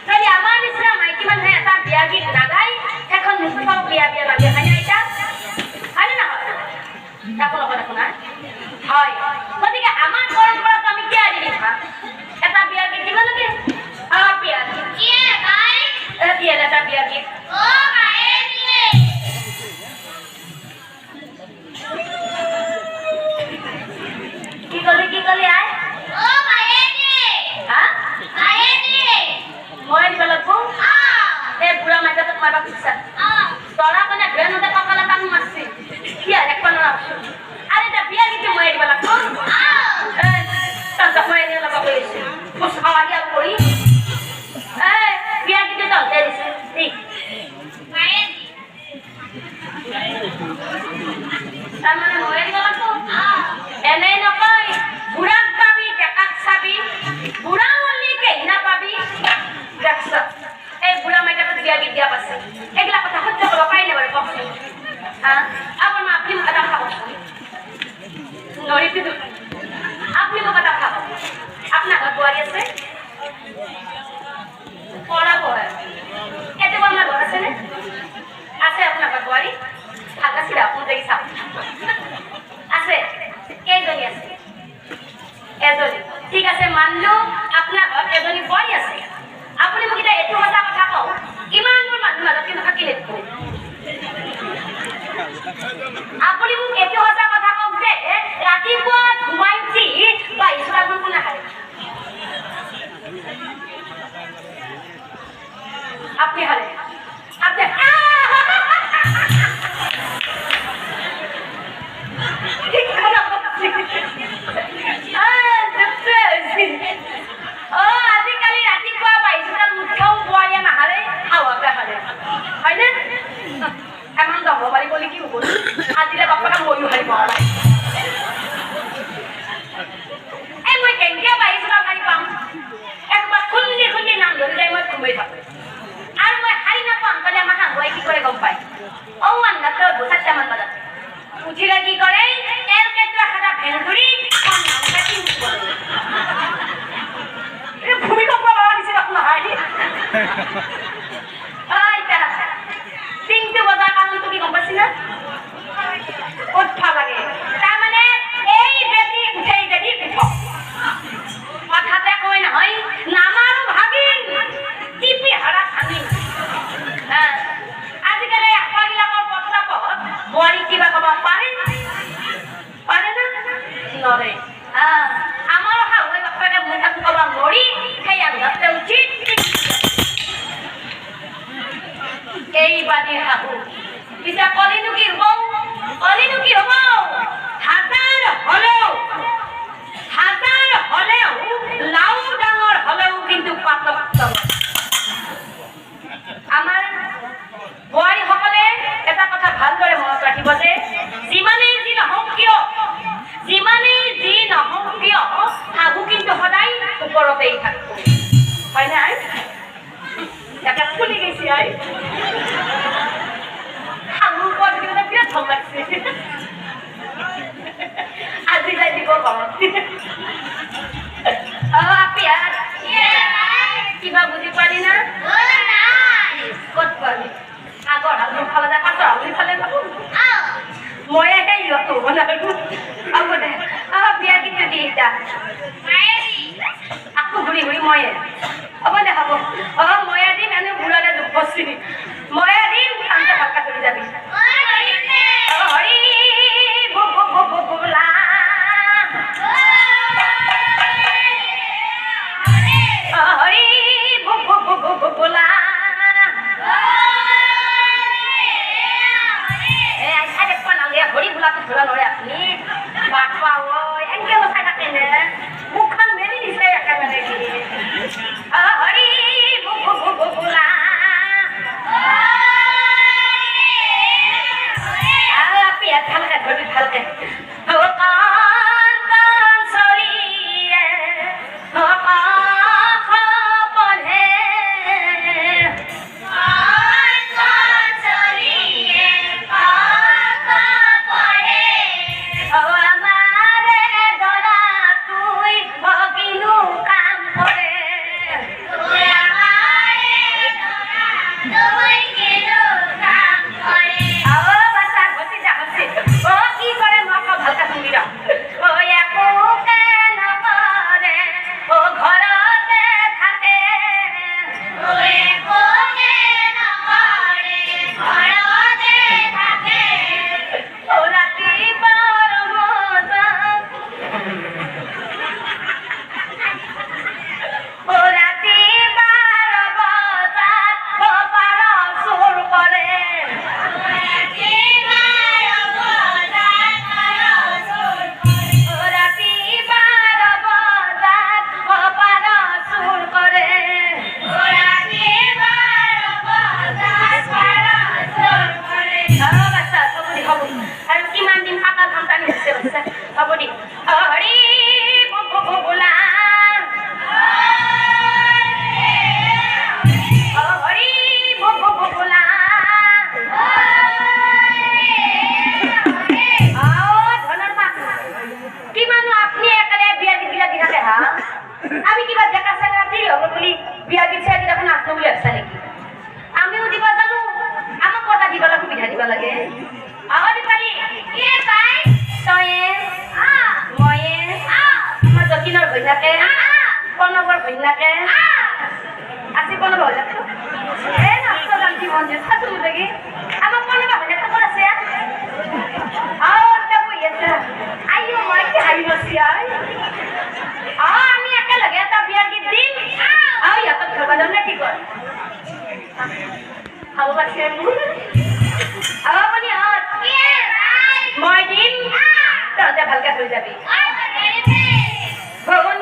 যদি আমাৰ নিচিনা মাইকী মানুহে এটা বিয়া গীত নাগায় সেইখন মুখত বিয়া বিয়া লাগে হয়নে এতিয়া হয়নে নহয় তাকো লগত আপোনাৰ হয় গতিকে আমাৰ পৰম্পৰাটো আমি কিয় এৰি দিম এটা বিয়া গীত দিব লাগে বিয়া গীত দিয়ে এটা বিয়া গীত কি কলি আই মই দিব লাগবো এই বুঢ়া মাইকাটোক মাৰিব খুজিছা তৰা মানে ঘূৰণতে কঁকালে টান মাৰছি কি আৰু এক পানৰ আছোঁ আৰু এতিয়া বিয়া গীত মই দিব লাগবো তহঁতক মই এনেই ল'ব কৈছোঁ খোজ খাৱাহি আৰু কৰি বিয়া গীত তহঁতে দিছে তাৰমানে মই দিব লাগবো এনেই নকয় বুঢ়াক পাবি ডেকাক চাবি বুঢ়া মল্লি কেহিনা পাবি দেখছ এই বুঢ়া মাইকাটোক বিয়া গীত দিয়া পাছে এইগিলা কথা সহ্য কৰিব পাৰিলে বাৰু কওকচোন আপোনাৰ আপুনি মোক এটা খাব নৰিটো আপুনি মোক এটা খাব আপোনাৰ ঘৰত বোৱাৰী আছে পঢ়াব হয় এইটো আপোনাৰ ঘৰত আছেনে আছে আপোনাৰ ঘৰত বোৱাৰী ভাল আছিলে আপুনি দেখি চাওক আছে কেইজনী আছে এজনী ঠিক আছে মানলো আপোনাৰ ঘৰত এজনী বোৱাৰী আছে আপুনি মোক এতিয়া এইটো এটা কথা কওক ইমানবোৰ মানুহ মাজত কিন্তু থাকিলে আপুনি মোক এইটো এটা কথা কওক যে ৰাতিপুৱা ঘুমাই উঠি বাহিৰ কোনে খায় আপনি হাৰে আপনি আজিকালি ৰাতিপুৱা বাইছটা মুঠাও বোৱাৰীয়ে নাহাৰে হাৱাকে হাৰে হয়নে এমান যাব পাৰি বুলি কি হ'ব আজিলে বাপেকে ময়ো হাৰিব এই মই কেনেকৈ বাইছটা হাৰি পাম একবাৰ খুন্দি খুন্দি নাম ধৰি যায় মই ঘুমাই থাকোঁ আৰু মই হাৰি নাপাম কালি আমাৰ শাহুৱাই কি কৰে গম পায় আন্ধাৰ চাৰিটামান বজাত উঠিলে কি কৰে তেল কেঁচুৱা খাটা ভেলগুৰি ভূমিকম্প বাবা নিচিনা নহয় তিনটো বজাৰ কাৰণটো কি গম পাইছি না উঠা লাগে তাৰমানে এই বেটি উঠেই যদি উঠক কথাতে কয় নহয় নামাৰো ভাগিন টিপি হাৰা ভাগিন আজিকালি আপাবিলাকৰ পত্ৰপত বোৱাৰী কিবা ক'ব পাৰে পাৰে না নৰে আমাৰ শাহুৱে বাপেকে মুঠাটো ক'ব নৰি সেই আন্ধাৰতে উঠি এইবাদী শাহু পিছে কলিনো কি হ'ব হাজাৰ হলেও লাও ডাঙৰ হলেও কিন্তু পাতক আমাৰ বোৱাৰীসকলে এটা কথা ভালদৰে মনত ৰাখিব যে যিমানেই যি নহওক কিয় শাহু কিন্তু সদায় ওপৰতেই থাকিব হয় নাই এটা ফুলি গৈছে আই শাহুৰ ওপৰত কিবা বিৰাট ভাল লাগছে আজি যাই দিব ঘৰত কিবা বুজি পালি না ক'ত পালি আগৰ হালুৰ ফালে যায় পাছৰ হালুৰ ফালে যাব মই সেই ইহঁতো বনালো হ'ব দে বিয়া কিন্তু দি এতিয়া আকৌ ঘূৰি ময়ে হ'ব দে হ'ব ময়ে দিম এনে বুঢ়ালে দুখ বস্তু ময়ে দিম শান্ত ভালকা চলি যাবি হৰি বোলাটো ধৰা নৰে আপুনি বাপা এনেকে চাই থাকে নে মুখখন মেলি দিছে একেবাৰে হৰি বোলা ভাবছা নেকি আমিও দিবা জানো আমাক কথা দিবলৈ সুবিধা দিবা লাগে দীপালি কি পাই তয়ে ময়ে আমাৰ জকিনৰ ভৈনাকে প্ৰণৱৰ ভৈনাকে আজি প্ৰণৱ ভৈনাকটো নাচত গান্ধী মন্দিৰ চাচোন লাগি আমাৰ প্ৰণৱ ভৈনাকটো ক'ত আছে আইও মই কি হাঁহি মাৰছি আমি একেলগে এটা বিয়াৰ গীত দিম ইহঁতক ধৰবা যাম নে কি কয় খাব পাৰছি আপুনি মই দিম তহঁতে ভালকে থৈ যাবি ভগৱান